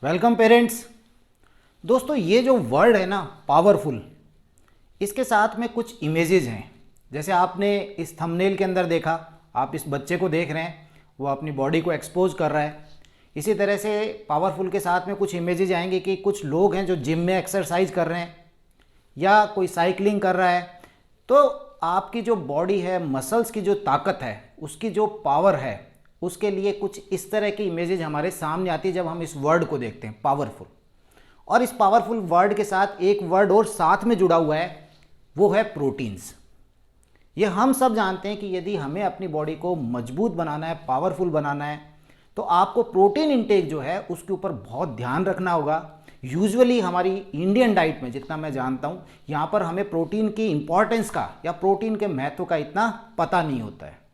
Welcome parents. दोस्तों ये जो वर्ड है ना पावरफुल, इसके साथ में कुछ इमेजेस हैं। जैसे आपने इस थंबनेल के अंदर देखा, आप इस बच्चे को देख रहे हैं, वो अपनी बॉडी को एक्सपोज कर रहा है। इसी तरह से पावरफुल के साथ में कुछ इमेजेस आएंगे कि कुछ लोग हैं जो जिम में एक्सरसाइज कर रहे हैं या कोई साइकिलिंग कर रहा है। तो आपकी जो बॉडी है, मसल्स की जो ताकत है, उसकी जो पावर है, उसके लिए कुछ इस तरह की इमेजेज हमारे सामने आती है जब हम इस वर्ड को देखते हैं पावरफुल। और इस पावरफुल वर्ड के साथ एक वर्ड और साथ में जुड़ा हुआ है, वो है प्रोटीन्स। ये हम सब जानते हैं कि यदि हमें अपनी बॉडी को मजबूत बनाना है, पावरफुल बनाना है, तो आपको प्रोटीन इंटेक जो है उसके ऊपर बहुत ध्यान रखना होगा। यूजुअली हमारी इंडियन डाइट में जितना मैं जानता हूँ, यहाँ पर हमें प्रोटीन की इंपॉर्टेंस का या प्रोटीन के महत्व का इतना पता नहीं होता है।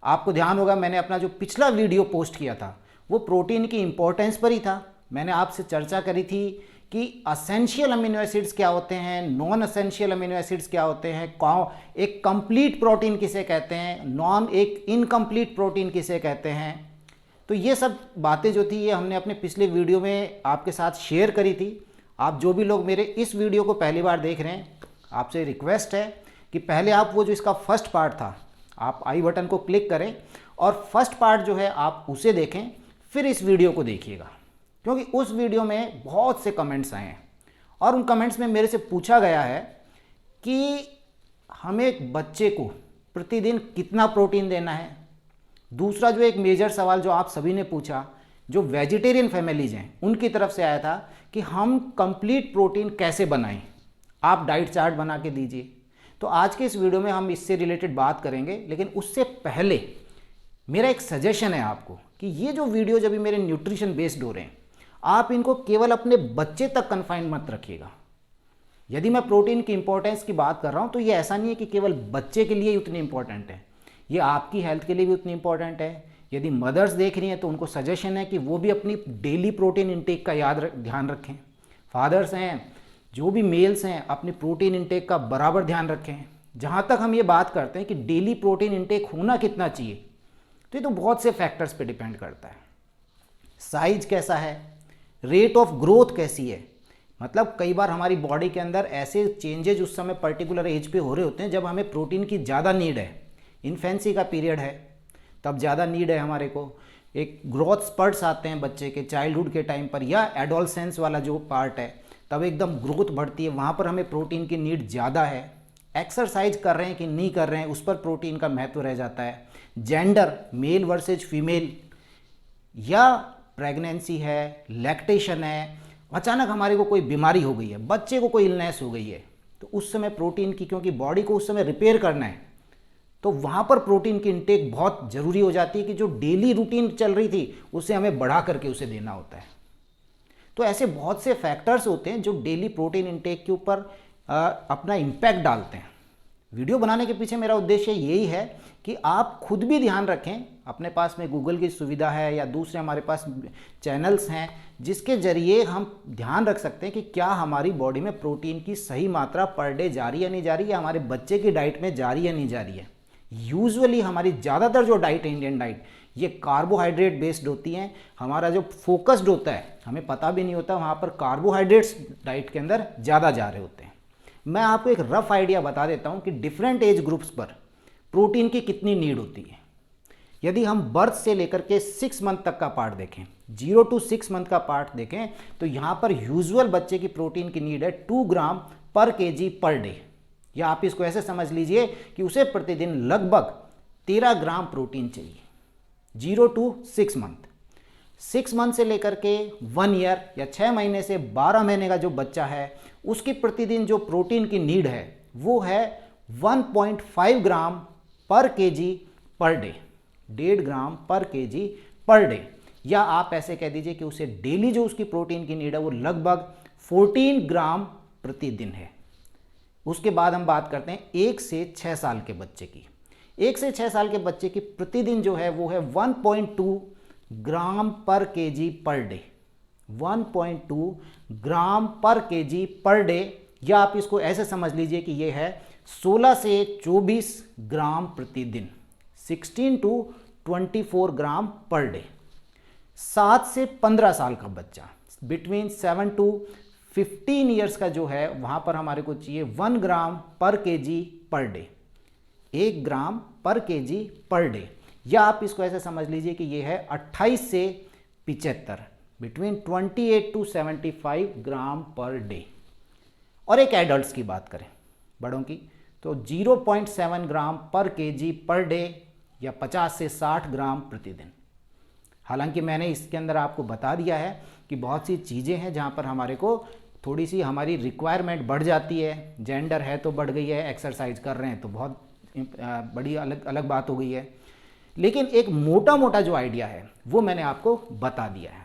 आपको ध्यान होगा, मैंने अपना जो पिछला वीडियो पोस्ट किया था वो प्रोटीन की इंपॉर्टेंस पर ही था। मैंने आपसे चर्चा करी थी कि असेंशियल अमीनो एसिड्स क्या होते हैं, नॉन असेंशियल अमीनो एसिड्स क्या होते हैं, एक कंप्लीट प्रोटीन किसे कहते हैं, एक इनकम्प्लीट प्रोटीन किसे कहते हैं। तो ये सब बातें जो थी ये हमने अपने पिछले वीडियो में आपके साथ शेयर करी थी। आप जो भी लोग मेरे इस वीडियो को पहली बार देख रहे हैं, आपसे रिक्वेस्ट है कि पहले आप वो जो इसका फर्स्ट पार्ट था, आप आई बटन को क्लिक करें और फर्स्ट पार्ट जो है आप उसे देखें, फिर इस वीडियो को देखिएगा। क्योंकि उस वीडियो में बहुत से कमेंट्स आए हैं और उन कमेंट्स में मेरे से पूछा गया है कि हमें एक बच्चे को प्रतिदिन कितना प्रोटीन देना है। दूसरा जो एक मेजर सवाल जो आप सभी ने पूछा, जो वेजिटेरियन फैमिलीज हैं उनकी तरफ से आया था कि हम कंप्लीट प्रोटीन कैसे बनाएं, आप डाइट चार्ट बना के दीजिए। तो आज के इस वीडियो में हम इससे रिलेटेड बात करेंगे, लेकिन उससे पहले मेरा एक सजेशन है आपको कि ये जो वीडियो जब भी मेरे न्यूट्रिशन बेस्ड हो रहे हैं, आप इनको केवल अपने बच्चे तक कन्फाइंड मत रखिएगा। यदि मैं प्रोटीन की इंपॉर्टेंस की बात कर रहा हूँ तो ये ऐसा नहीं है कि केवल बच्चे के लिए ही उतनी इंपॉर्टेंट है, ये आपकी हेल्थ के लिए भी उतनी इंपॉर्टेंट है। यदि मदर्स देख रही हैं तो उनको सजेशन है कि वो भी अपनी डेली प्रोटीन इंटेक का ध्यान रखें। फादर्स हैं, जो भी मेल्स हैं, अपनी प्रोटीन इंटेक का बराबर ध्यान रखें। जहाँ तक हम ये बात करते हैं कि डेली प्रोटीन इंटेक होना कितना चाहिए, तो ये तो बहुत से फैक्टर्स पे डिपेंड करता है। साइज कैसा है, रेट ऑफ ग्रोथ कैसी है, मतलब कई बार हमारी बॉडी के अंदर ऐसे चेंजेज उस समय पर्टिकुलर एज पे हो रहे होते हैं जब हमें प्रोटीन की ज़्यादा नीड है। इन्फेंसी का पीरियड है तब ज़्यादा नीड है हमारे को। एक ग्रोथ स्पर्ट्स आते हैं बच्चे के चाइल्डहुड के टाइम पर, या एडोलसेंस वाला जो पार्ट है तब एकदम ग्रोथ बढ़ती है, वहाँ पर हमें प्रोटीन की नीड ज़्यादा है। एक्सरसाइज कर रहे हैं कि नहीं कर रहे हैं, उस पर प्रोटीन का महत्व रह जाता है। जेंडर, मेल वर्सेज फीमेल, या प्रेगनेंसी है, लैक्टेशन है, अचानक हमारे को कोई बीमारी हो गई है, बच्चे को कोई इलनेस हो गई है, तो उस समय प्रोटीन की, क्योंकि बॉडी को उस समय रिपेयर करना है, तो वहाँ पर प्रोटीन की इंटेक बहुत ज़रूरी हो जाती है कि जो डेली रूटीन चल रही थी उसे हमें बढ़ा करके उसे देना होता है। तो ऐसे बहुत से फैक्टर्स होते हैं जो डेली प्रोटीन इंटेक के ऊपर अपना इम्पैक्ट डालते हैं। वीडियो बनाने के पीछे मेरा उद्देश्य यही है कि आप खुद भी ध्यान रखें। अपने पास में गूगल की सुविधा है या दूसरे हमारे पास चैनल्स हैं जिसके ज़रिए हम ध्यान रख सकते हैं कि क्या हमारी बॉडी में प्रोटीन की सही मात्रा पर डे जा रही है या नहीं जा रही है, या हमारे बच्चे की डाइट में जा रही है या नहीं जा रही है। यूजुअली हमारी ज़्यादातर जो डाइट है, इंडियन डाइट, ये कार्बोहाइड्रेट बेस्ड होती हैं। हमारा जो फोकस्ड होता है, हमें पता भी नहीं होता, वहाँ पर कार्बोहाइड्रेट्स डाइट के अंदर ज़्यादा जा रहे होते हैं। मैं आपको एक रफ आइडिया बता देता हूँ कि डिफरेंट एज ग्रुप्स पर प्रोटीन की कितनी नीड होती है। यदि हम बर्थ से लेकर के 6 मंथ तक का पार्ट देखें, 0 to 6 मंथ का पार्ट देखें, तो यहाँ पर यूजुअल बच्चे की प्रोटीन की नीड है 2 ग्राम पर केजी पर डे, या आप इसको ऐसे समझ लीजिए कि उसे प्रतिदिन लगभग 13 ग्राम प्रोटीन चाहिए। 0 to 6 मंथ, 6 मंथ से लेकर के 1 ईयर या 6 महीने से 12 महीने का जो बच्चा है, उसकी प्रतिदिन जो प्रोटीन की नीड है वो है 1.5 ग्राम पर केजी पर डे, 1.5 ग्राम पर केजी पर डे, या आप ऐसे कह दीजिए कि उसे डेली जो उसकी प्रोटीन की नीड है वो लगभग 14 ग्राम प्रतिदिन है। उसके बाद हम बात करते हैं 1 से 6 साल के बच्चे की। 1 से 6 साल के बच्चे की प्रतिदिन जो है वो है 1.2 ग्राम पर केजी पर डे, 1.2 ग्राम पर केजी पर डे, या आप इसको ऐसे समझ लीजिए कि ये है 16 से 24 ग्राम प्रतिदिन, 16 to 24 ग्राम पर डे। 7 से 15 साल का बच्चा, बिटवीन 7 to 15 ईयर्स का जो है वहाँ पर हमारे को चाहिए 1 ग्राम पर केजी पर डे, 1 ग्राम पर केजी पर डे, या आप इसको ऐसे समझ लीजिए कि ये है 28 से 75, between 28 to 75 gram per day. और एक एडल्ट्स की बात करें, बड़ों की, तो 0.7 ग्राम पर केजी पर डे या 50 से 60 ग्राम प्रतिदिन। हालांकि मैंने इसके अंदर आपको बता दिया है कि बहुत सी चीज़ें हैं जहाँ पर हमारे को थोड़ी सी हमारी रिक्वायरमेंट बढ़ जाती है, जेंडर है तो बढ़ गई है, एक्सरसाइज कर रहे हैं तो बहुत बड़ी अलग अलग बात हो गई है, लेकिन एक मोटा मोटा जो आइडिया है वो मैंने आपको बता दिया है।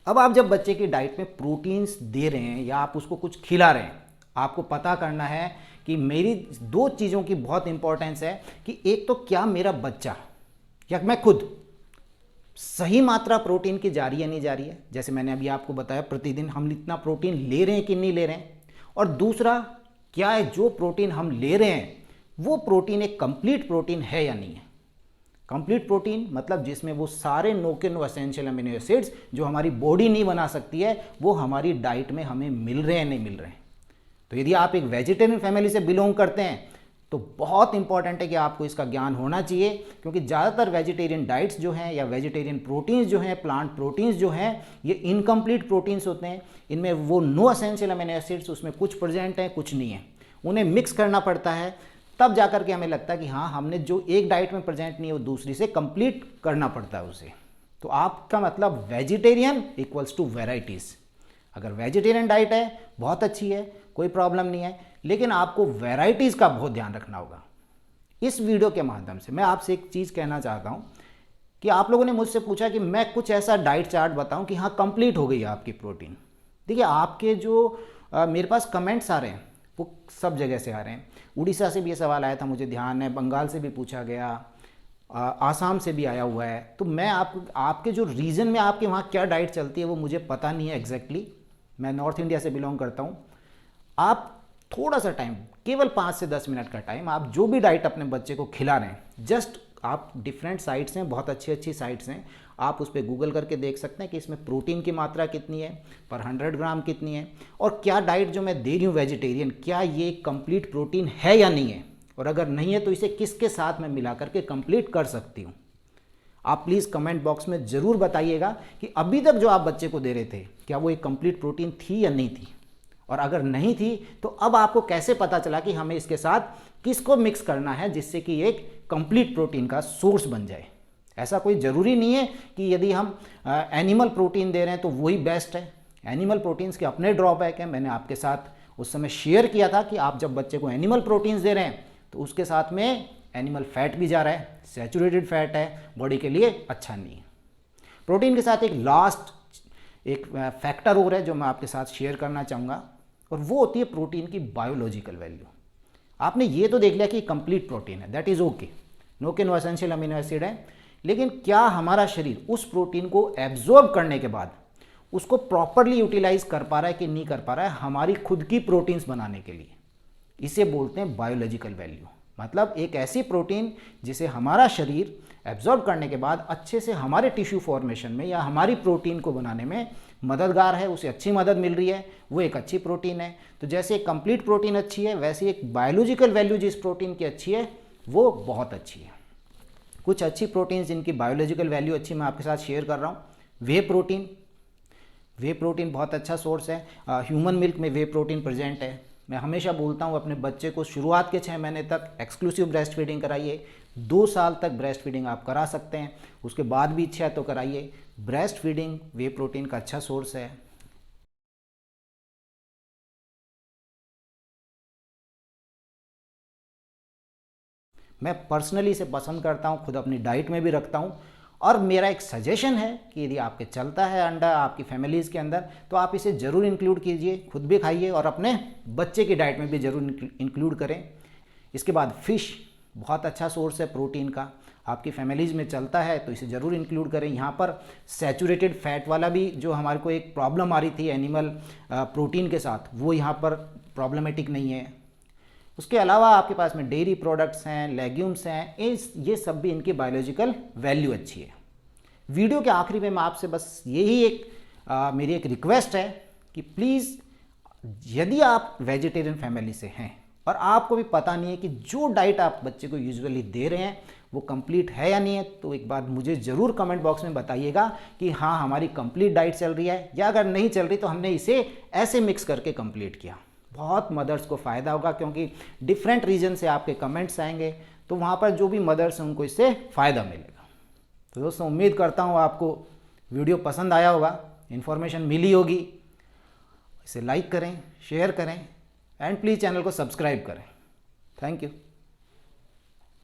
अब आप जब बच्चे की डाइट में प्रोटीन्स दे रहे हैं या आप उसको कुछ खिला रहे हैं, आपको पता करना है कि मेरी 2 चीज़ों की बहुत इंपॉर्टेंस है कि एक तो क्या मेरा बच्चा या मैं खुद सही मात्रा प्रोटीन की जा रही है नहीं जा रही है, जैसे मैंने अभी आपको बताया प्रतिदिन हम इतना प्रोटीन ले रहे हैं कि नहीं ले रहे हैं, और दूसरा क्या है जो प्रोटीन हम ले रहे हैं वो प्रोटीन एक कंप्लीट प्रोटीन है या नहीं है। कंप्लीट प्रोटीन मतलब जिसमें वो सारे नो एसेंशियल अमीनो एसिड्स जो हमारी बॉडी नहीं बना सकती है वो हमारी डाइट में हमें मिल रहे हैं नहीं मिल रहे हैं। तो यदि आप एक वेजिटेरियन फैमिली से बिलोंग करते हैं तो बहुत इंपॉर्टेंट है कि आपको इसका ज्ञान होना चाहिए, क्योंकि ज़्यादातर वेजिटेरियन डाइट्स जो हैं या वेजिटेरियन प्रोटीन्स जो हैं, प्लांट प्रोटीन्स जो हैं, ये इनकम्प्लीट प्रोटीन्स होते हैं। इनमें वो नो एसेंशियल अमीनो एसिड्स उसमें कुछ प्रेजेंट हैं कुछ नहीं है, उन्हें मिक्स करना पड़ता है, तब जाकर के हमें लगता है कि हाँ हमने जो एक डाइट में प्रेजेंट नहीं है वो दूसरी से कंप्लीट करना पड़ता है उसे। तो आपका मतलब वेजिटेरियन इक्वल्स टू वेराइटीज़। अगर वेजिटेरियन डाइट है बहुत अच्छी है, कोई प्रॉब्लम नहीं है, लेकिन आपको वैरायटीज़ का बहुत ध्यान रखना होगा। इस वीडियो के माध्यम से मैं आपसे एक चीज़ कहना चाहता हूँ कि आप लोगों ने मुझसे पूछा कि मैं कुछ ऐसा डाइट चार्ट बताऊँ कि हाँ कंप्लीट हो गई है आपकी प्रोटीन। देखिए आपके जो मेरे पास कमेंट्स आ रहे हैं वो सब जगह से आ रहे हैं। उड़ीसा से भी ये सवाल आया था, मुझे ध्यान है, बंगाल से भी पूछा गया, आसाम से भी आया हुआ है। तो मैं आपके जो रीजन में आपके वहाँ क्या डाइट चलती है वो मुझे पता नहीं है एग्जैक्टली। मैं नॉर्थ इंडिया से बिलोंग करता हूँ। आप थोड़ा सा टाइम, केवल 5 से 10 मिनट का टाइम, आप जो भी डाइट अपने बच्चे को खिला रहे हैं, जस्ट आप डिफरेंट साइट्स हैं, बहुत अच्छी अच्छी साइट्स हैं, आप उस पर गूगल करके देख सकते हैं कि इसमें प्रोटीन की मात्रा कितनी है, पर 100 ग्राम कितनी है, और क्या डाइट जो मैं दे रही हूँ वेजिटेरियन, क्या ये कंप्लीट प्रोटीन है या नहीं है, और अगर नहीं है तो इसे किसके साथ मैं मिला करके कंप्लीट कर सकती हूँ। आप प्लीज़ कमेंट बॉक्स में ज़रूर बताइएगा कि अभी तक जो आप बच्चे को दे रहे थे क्या वो एक कंप्लीट प्रोटीन थी या नहीं थी, और अगर नहीं थी तो अब आपको कैसे पता चला कि हमें इसके साथ किसको मिक्स करना है जिससे कि एक कंप्लीट प्रोटीन का सोर्स बन जाए। ऐसा कोई ज़रूरी नहीं है कि यदि हम एनिमल प्रोटीन दे रहे हैं तो वही बेस्ट है। एनिमल प्रोटीन्स के अपने ड्रॉबैक हैं, मैंने आपके साथ उस समय शेयर किया था कि आप जब बच्चे को एनिमल प्रोटीन्स दे रहे हैं तो उसके साथ में एनिमल फैट भी जा रहा है, सैचुरेटेड फैट है, बॉडी के लिए अच्छा नहीं है। प्रोटीन के साथ एक लास्ट एक फैक्टर और है जो मैं आपके साथ शेयर करना चाहूँगा, और वो होती है प्रोटीन की बायोलॉजिकल वैल्यू। आपने ये तो देख लिया कि कंप्लीट प्रोटीन है, that is okay, no essential amino acid है, लेकिन क्या हमारा शरीर उस प्रोटीन को एब्जॉर्ब करने के बाद उसको प्रॉपरली यूटिलाइज कर पा रहा है कि नहीं कर पा रहा है हमारी खुद की प्रोटीन्स बनाने के लिए, इसे बोलते हैं बायोलॉजिकल वैल्यू। मतलब एक ऐसी प्रोटीन जिसे हमारा शरीर एब्जॉर्ब करने के बाद अच्छे से हमारे टिश्यू फॉर्मेशन में या हमारी प्रोटीन को बनाने में मददगार है, उसे अच्छी मदद मिल रही है, वो एक अच्छी प्रोटीन है। तो जैसे एक कंप्लीट प्रोटीन अच्छी है, वैसे एक बायोलॉजिकल वैल्यू जिस प्रोटीन की अच्छी है वो बहुत अच्छी है। कुछ अच्छी प्रोटीन जिनकी बायोलॉजिकल वैल्यू अच्छी मैं आपके साथ शेयर कर रहा हूँ। वे प्रोटीन बहुत अच्छा सोर्स है। ह्यूमन मिल्क में वे प्रोटीन प्रेजेंट है। मैं हमेशा बोलता हूँ अपने बच्चे को शुरुआत के 6 महीने तक एक्सक्लूसिव ब्रेस्ट फीडिंग कराइए। 2 साल तक ब्रेस्ट फीडिंग आप करा सकते हैं, उसके बाद भी इच्छा है तो कराइए। ब्रेस्ट फीडिंग वे प्रोटीन का अच्छा सोर्स है। मैं पर्सनली इसे पसंद करता हूँ, खुद अपनी डाइट में भी रखता हूँ, और मेरा एक सजेशन है कि यदि आपके चलता है अंडा आपकी फैमिलीज़ के अंदर तो आप इसे ज़रूर इंक्लूड कीजिए, खुद भी खाइए और अपने बच्चे की डाइट में भी ज़रूर इंक्लूड करें। इसके बाद फ़िश बहुत अच्छा सोर्स है प्रोटीन का, आपकी फैमिलीज़ में चलता है तो इसे ज़रूर इंक्लूड करें। यहाँ पर सैचुरेटेड फैट वाला भी जो हमारे को एक प्रॉब्लम आ रही थी एनिमल प्रोटीन के साथ, वो यहाँ पर प्रॉब्लमेटिक नहीं है। उसके अलावा आपके पास में डेयरी प्रोडक्ट्स हैं, लेग्यूम्स हैं, ये सब भी इनकी बायोलॉजिकल वैल्यू अच्छी है। वीडियो के आखिरी में मैं आपसे बस यही एक मेरी एक रिक्वेस्ट है कि प्लीज़ यदि आप वेजिटेरियन फैमिली से हैं और आपको भी पता नहीं है कि जो डाइट आप बच्चे को यूजुअली दे रहे हैं वो कंप्लीट है या नहीं है, तो एक बार मुझे ज़रूर कमेंट बॉक्स में बताइएगा कि हाँ हमारी कंप्लीट डाइट चल रही है, या अगर नहीं चल रही तो हमने इसे ऐसे मिक्स करके कंप्लीट किया। बहुत मदर्स को फ़ायदा होगा, क्योंकि डिफरेंट रीजन से आपके कमेंट्स आएंगे, तो वहाँ पर जो भी मदर्स हैं उनको इससे फ़ायदा मिलेगा। तो दोस्तों उम्मीद करता हूँ आपको वीडियो पसंद आया होगा, इन्फॉर्मेशन मिली होगी। इसे लाइक करें, शेयर करें एंड प्लीज़ चैनल को सब्सक्राइब करें। Thank you.